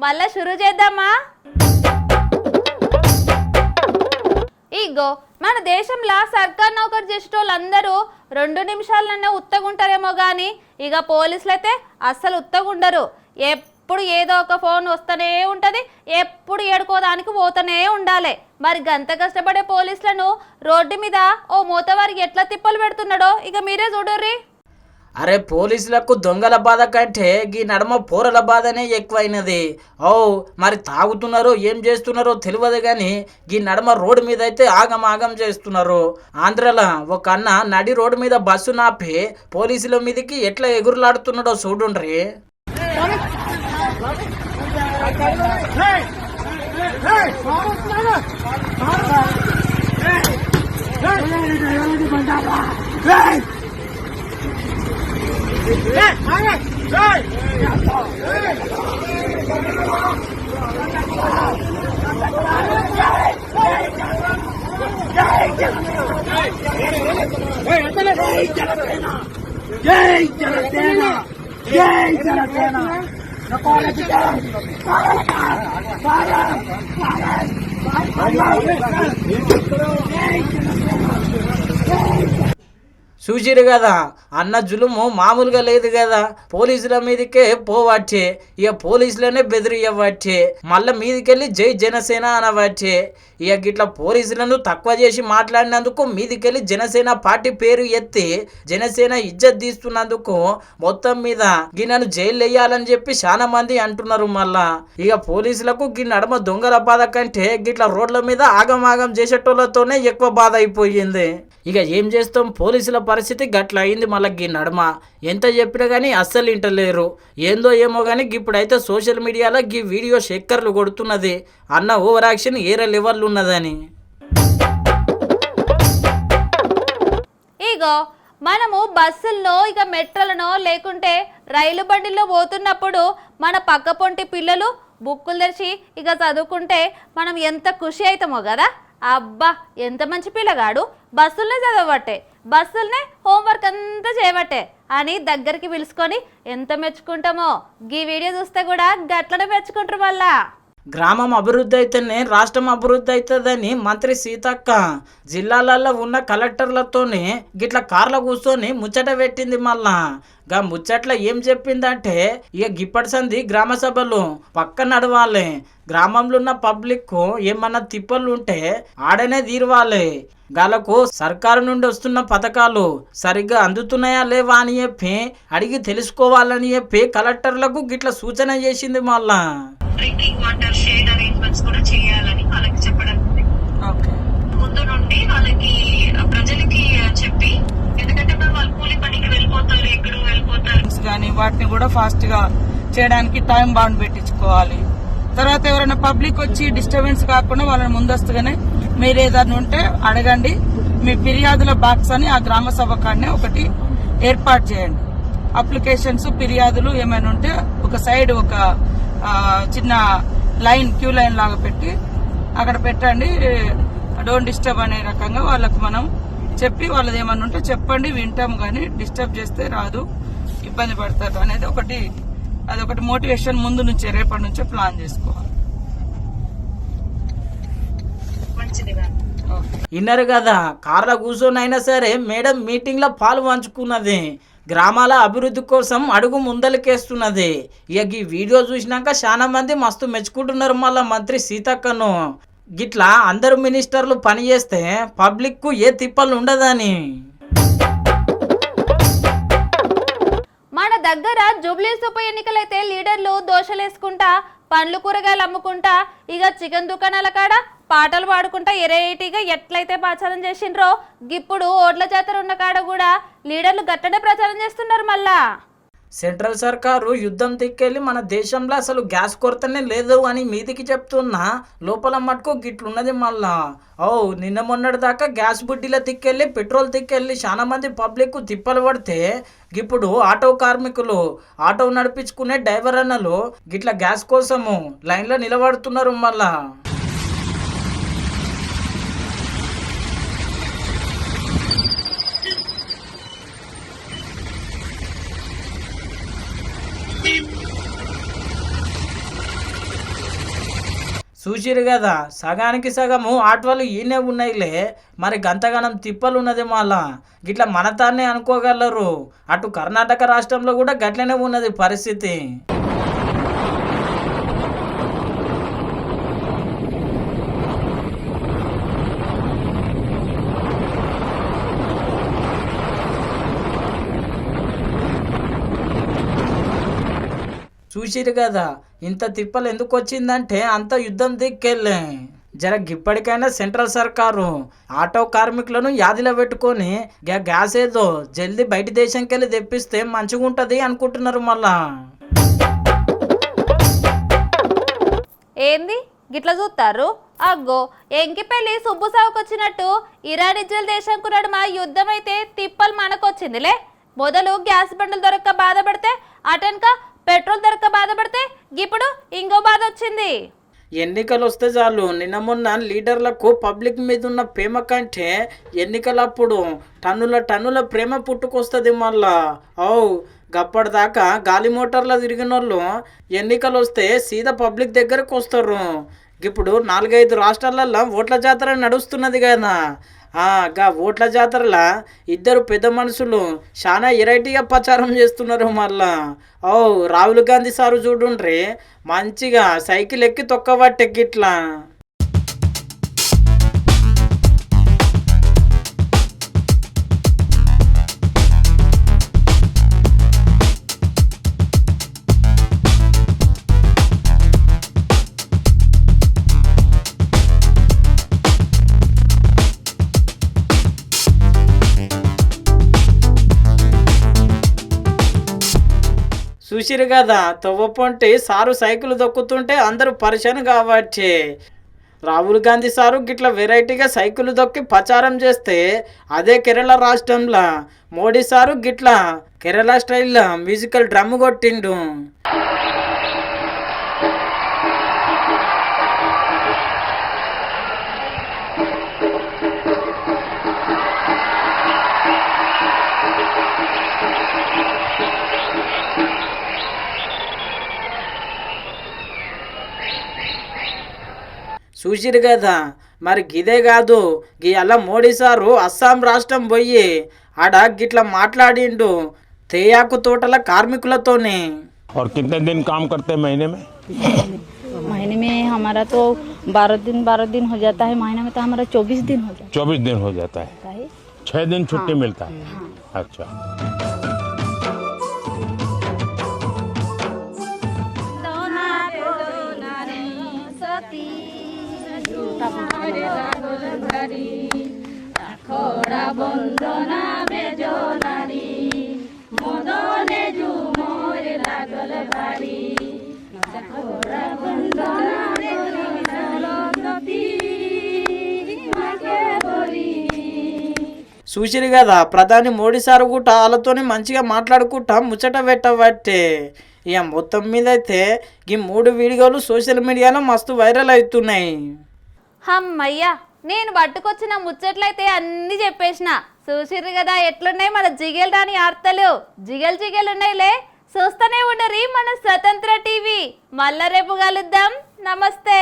మళ్ళా షురూ చేద్దామా? ఇగో మన దేశంలో సర్కార్ నౌకరు చేసేటోళ్ళందరూ 2 నిమిషాలనే ఉత్తగుంటారేమో కానీ ఇక పోలీసులు అయితే అస్సలు ఉత్తగుండరు. ఎప్పుడు ఏదో ఒక ఫోన్ వస్తూనే ఉంటుంది, ఎప్పుడు ఏడుకోదానికి పోతూనే ఉండాలి. మరి గంత కష్టపడే పోలీసులను రోడ్డు మీద ఓ మూతవారికి ఎట్లా తిప్పలు పెడుతున్నాడో ఇక మీరే చూడర్రి. అరే పోలీసులకు దొంగల బాధ కంటే ఈ నడమ పోరల బాధనే ఎక్కువైనది. ఓ మరి తాగుతున్నారో ఏం చేస్తున్నారో తెలియదు కానీ ఈ నడమ రోడ్డు మీద అయితే ఆగం చేస్తున్నారు. ఆంధ్రలో ఒక అన్న నడి రోడ్డు మీద బస్సు నాపి పోలీసుల మీదకి ఎట్లా ఎగురులాడుతున్నాడో చూడుండ్రి. చూసిరు కదా అన్న జులుము మామూలుగా లేదు కదా. పోలీసుల మీదకే పోవచ్చే, ఇక పోలీసులనే బెదిరియవచ్చే, మళ్ళీ మీదికెళ్ళి జై జనసేన అనవచ్చే. ఇక గిట్లా పోలీసులను తక్కువ చేసి మాట్లాడినందుకు మీదికెళ్ళి జనసేన పార్టీ పేరు ఎత్తి జనసేన ఇజ్జత్ తీస్తున్నందుకు మొత్తం మీద గిన్నెను జైలు వేయాలని చెప్పి చాలా మంది అంటున్నారు. మళ్ళా ఇక పోలీసులకు గి నడమ దొంగల బాధ కంటే గిట్లా రోడ్ల మీద ఆగం చేసేటోళ్ళతోనే ఎక్కువ బాధ అయిపోయింది. ఇక ఏం చేస్తాం, పోలీసుల పరిస్థితి గట్ల అయింది. మళ్ళీ గీ నడమ ఎంత చెప్పినా కానీ అస్సలు ఇంటలేరు. ఏందో ఏమో కానీ ఇప్పుడైతే సోషల్ మీడియాలో గీ వీడియో షెక్కర్లు కొడుతున్నది. అన్న ఓవర్ యాక్షన్ ఏరే లెవెల్ ఉన్నదని. ఇగో మనము బస్సుల్లో ఇక మెట్రోలనో లేకుంటే రైలు బండిలో పోతున్నప్పుడు మన పక్క పొంటి పిల్లలు బుక్కులు తెరిచి ఇక చదువుకుంటే మనం ఎంత ఖుషి అవుతామో కదా. అబ్బా ఎంత మంచి పిల్లగాడు, బస్సులనే చదవబట్టే, బస్సులనే హోంవర్క్ అంతా చేయబట్టే అని దగ్గరికి పిలుచుకొని ఎంత మెచ్చుకుంటామో. ఈ వీడియో చూస్తే కూడా గట్లనే మెచ్చుకుంటారు. మళ్ళా గ్రామం అభివృద్ధి అయితేనే రాష్ట్రం అభివృద్ధి అవుతుందని మంత్రి సీతక్క జిల్లాలలో ఉన్న కలెక్టర్లతోనే గిట్ల కార్ల కూర్చొని ముచ్చట పెట్టింది. మళ్ళా గా ముచ్చట్ల ఏం చెప్పిందంటే ఇక గిప్పటి సంది గ్రామ సభలు పక్క నడవాలి, గ్రామంలో ఉన్న పబ్లిక్ ఏమన్నా తిప్పలు ఉంటే ఆడనే తీరవాలి, గాలకు సర్కారు నుండి వస్తున్న పథకాలు సరిగ్గా అందుతున్నాయా లేవా అని చెప్పి అడిగి తెలుసుకోవాలని చెప్పి కలెక్టర్లకు గిట్ల సూచన చేసింది. మళ్ళా డ్రింకింగ్ వాటర్ షేడ్ అరేంజ్మెంట్స్ కూడా చేయాలని వాళ్ళకి చెప్పడం ముందు నుండి వాళ్ళకి ప్రజలకి చెప్పి, ఎందుకంటే వాళ్ళు కూలి పనికి వెళ్ళిపోతారు, ఎక్కడో వెళ్ళిపోతారు కానీ వాటిని కూడా ఫాస్ట్ గా చేయడానికి టైం బాండ్ పెట్టించుకోవాలి. తర్వాత ఎవరైనా పబ్లిక్ వచ్చి డిస్టర్బెన్స్ కాకుండా వాళ్ళని ముందస్తుగానే మీరు ఏదైనా ఉంటే అడగండి, మీ ఫిర్యాదుల బాక్స్ అని ఆ గ్రామ సభ కాడనే ఒకటి ఏర్పాటు చేయండి. అప్లికేషన్స్ ఫిర్యాదులు ఏమైనా ఉంటే ఒక సైడ్ ఒక చిన్న లైన్ క్యూ లైన్ లాగా పెట్టి అక్కడ పెట్టండి. డోంట్ డిస్టర్బ్ అనే రకంగా వాళ్ళకు మనం చెప్పి వాళ్ళది ఏమన్నా ఉంటే చెప్పండి, వింటాం, కానీ డిస్టర్బ్ చేస్తే రాదు, ఇబ్బంది పడతారు అనేది అదొకటి మోటివేషన్ ముందు నుంచే రేపటి నుంచే ప్లాన్ చేసుకోవాలి. విన్నారు కదా, కార్ల కూర్చొని అయినా సరే మేడం మీటింగ్ లో పాలు పంచుకున్నది, గ్రామాల అభివృద్ధి కోసం అడుగు ముందలకేస్తున్నది. ఇక ఈ వీడియో చూసినాక చాలా మంది మస్తు మెచ్చుకుంటున్నారు మళ్ళా మంత్రి సీతక్కను. గిట్లా అందరు మినిస్టర్లు పనిచేస్తే పబ్లిక్ కు ఏ తిప్పలు ఉండదని. మన దగ్గర జూబ్లీస్ ఉప ఎన్నికలైతే లీడర్లు దోషలేసుకుంటా, పండ్లు కూరగాయలు అమ్ముకుంటా, ఇక చికెన్ దుకాణాల కాడ పాటలు పాడుకుంటా ఎరేటిగా ఎట్లయితే ప్రచారం చేసిండ్రో ఇప్పుడు ఓట్ల జాతర ఉన్న కాడ కూడా లీడర్లు గట్టనే ప్రచారం చేస్తున్నారు. మళ్ళా సెంట్రల్ సర్కారు యుద్ధం తిక్కెళ్ళి మన దేశంలో అసలు గ్యాస్ కొరతనే లేదు అని మీదికి చెప్తున్నా, లోపల మటుకు గిట్లున్నది. మళ్ళా నిన్న మొన్నటి దాకా గ్యాస్ బుడ్డీల తిక్కెళ్ళి పెట్రోల్ తిక్కెళ్ళి చాలా మంది పబ్లిక్ తిప్పలు పడితే ఇప్పుడు ఆటో కార్మికులు, ఆటో నడిపించుకునే డ్రైవర్ అన్నలు గిట్ల గ్యాస్ కోసము లైన్లో నిలబడుతున్నారు. మళ్ళా చూసిరు కదా సగానికి సగము ఆటోలు ఈయనే ఉన్నాయిలే, మరి గంతగానం తిప్పలు ఉన్నది మళ్ళా గిట్లా మనతాన్నే అనుకోగలరు. అటు కర్ణాటక రాష్ట్రంలో కూడా గట్లనే ఉన్నది పరిస్థితి. చూసిరు కదా ఇంత తిప్పలు ఎందుకు వచ్చిందంటే అంత యుద్ధం దిక్కెళ్ళే. జర ఇప్పటికైనా సెంట్రల్ సర్కారు ఆటో కార్మికులను యాదిలో పెట్టుకొని గ్యాస్ ఏదో జల్దీ బయట దేశంకి వెళ్ళి తెప్పిస్తే మంచిగా ఉంటుంది అనుకుంటున్నారు మళ్ళా. ఏంది గిట్లా చూస్తారు? అగ్గో ఎంకి పెళ్లి సుబ్బు సాగుకు వచ్చినట్టు ఇరాన్ ఇజ్రాయెల్ దేశంకు నడుమ యుద్ధం అయితే తిప్పలు మనకొచ్చిందిలే. మొదలు గ్యాస్ బండలు దొరక్క బాధపడితే అటెన్క పెట్రోల్ దొరక్క బాధపడితే ఇప్పుడు ఇంకో బాధ వచ్చింది. ఎన్నికలు వస్తే చాలు నిన్న మొన్న లీడర్లకు పబ్లిక్ మీద ఉన్న ప్రేమ కంటే ఎన్నికలప్పుడు టన్నుల ప్రేమ పుట్టుకొస్తుంది మళ్ళా. గప్పటిదాకా గాలి మోటార్లో తిరిగిన వాళ్ళు ఎన్నికలు వస్తే సీదా పబ్లిక్ దగ్గరకు వస్తారు. ఇప్పుడు 4-5 రాష్ట్రాలలో ఓట్ల జాతర నడుస్తున్నది కదా. గా ఓట్ల జాతరలా ఇద్దరు పెద్ద మనుషులు చాలా వెరైటీగా ప్రచారం చేస్తున్నారు మళ్ళా. రాహుల్ గాంధీ సారు చూడుండ్రి మంచిగా సైకిల్ ఎక్కి తొక్కబట్టెక్కిట్లా. చూసిరు కదా తవ్వపొంటి సారు సైకిల్ దొక్కుతుంటే అందరూ పరిచయం కాబట్టి రాహుల్ గాంధీ సారు గిట్లా వెరైటీగా సైకిల్ దొక్కి ప్రచారం చేస్తే అదే కేరళ రాష్ట్రంలో మోడీ సారు గిట్లా కేరళ స్టైల్లో మ్యూజికల్ డ్రమ్ కొట్టిండు. చూసిరు కదా మరి గిదే కాదు అలా మోడీ సారు అస్సాం రాష్ట్రం పోయి ఆడ గిట్లా మాట్లాడిండు తేయాకు తోటల కార్మికులతోనే. और कितने दिन काम करते हैं महीने में हमारा तो 12 दिन हो जाता है। महीने में तो हमारा 24 दिन हो जाता 24 दिन हो जाता है। 6 दिन छुट्टी मिलता है। अच्छा చూసిరు కదా ప్రధాని మోడీ సారు కూడా వాళ్ళతోనే మంచిగా మాట్లాడుకుంటా ముచ్చట పెట్టబట్టే. ఇక మొత్తం మీద అయితే ఈ 3 వీడియోలు సోషల్ మీడియాలో మస్తు వైరల్ అవుతున్నాయి. అమ్మయ్యా నేను పట్టుకొచ్చిన ముచ్చట్లయితే అన్ని చెప్పేసిన. చూసిర్రు కదా ఎట్లున్నాయి మన జిగేల్ రాని వార్తలు. జిగేల్ ఉన్నాయిలే. చూస్తూనే ఉండరి మన స్వతంత్ర టీవీ. మళ్ళా రేపు కలుద్దాం. నమస్తే.